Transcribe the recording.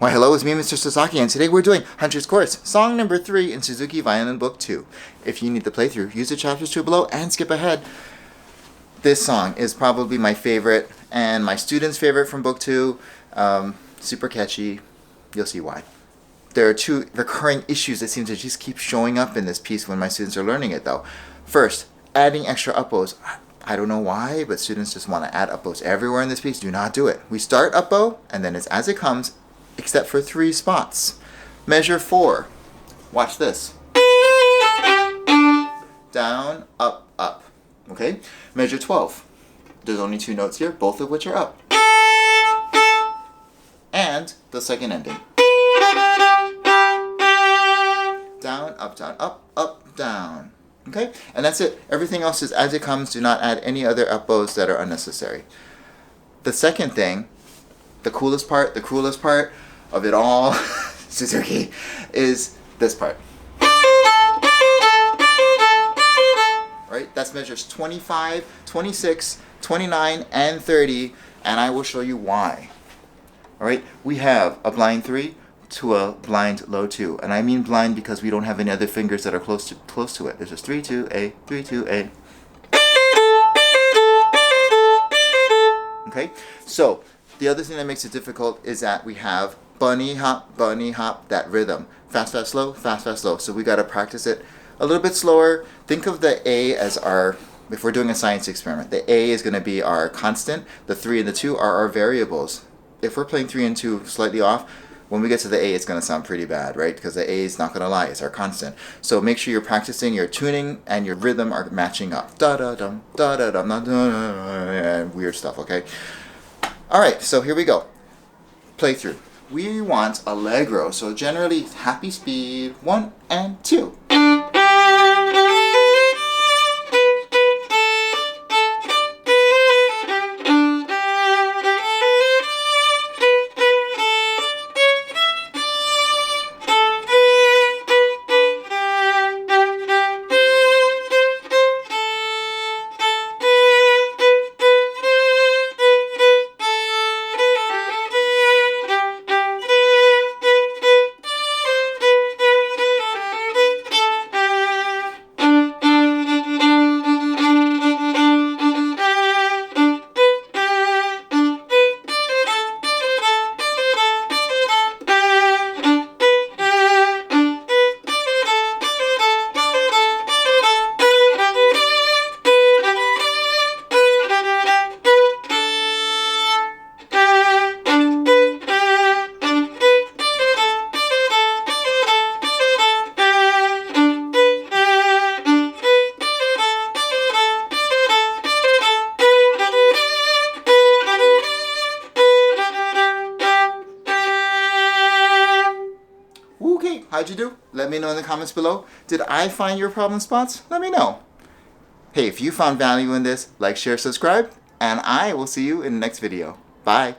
Why, hello, it's me, MrSasaki, and today we're doing sChorus, song number 3 in Suzuki Violin Book 2. If you need the playthrough, use the chapters 2 below and skip ahead. This song is probably my favorite and my students' favorite from Book 2. Super catchy. You'll see why. There are two recurring issues that seem to just keep showing up in this piece when my students are learning it, though. First, adding extra up-bows. I don't know why, but students just want to add up-bows everywhere in this piece. Do not do it. We start up-bow, and then it's as it comes, except for 3 spots. Measure 4. Watch this. Down, up, up. Okay? Measure 12. There's only 2 notes here, both of which are up. And the second ending. Down, up, up, down. Okay? And that's it. Everything else is as it comes. Do not add any other up bows that are unnecessary. The second thing, the coolest part of it all, Suzuki, is this part. Right? That's measures 25, 26, 29, and 30, and I will show you why. Alright? We have a blind 3 to a blind low 2. And I mean blind because we don't have any other fingers that are close to it. There's just 3, 2, A, 3, 2, A. Okay? So, the other thing that makes it difficult is that we have bunny hop, that rhythm. Fast, fast, slow, fast, fast, slow. So we got to practice it a little bit slower. Think of the A as our, if we're doing a science experiment, the A is going to be our constant. The 3 and the 2 are our variables. If we're playing 3 and 2 slightly off, when we get to the A, it's going to sound pretty bad, right? Because the A is not going to lie. It's our constant. So make sure you're practicing, your tuning and your rhythm are matching up. Da-da-dum, da-da-dum, da-da-dum, weird stuff, okay? All right, so here we go. Playthrough. We want allegro, so generally happy speed, 1 and 2. Okay, how'd you do? Let me know in the comments below. Did I find your problem spots? Let me know. Hey, if you found value in this, like, share, subscribe, and I will see you in the next video. Bye.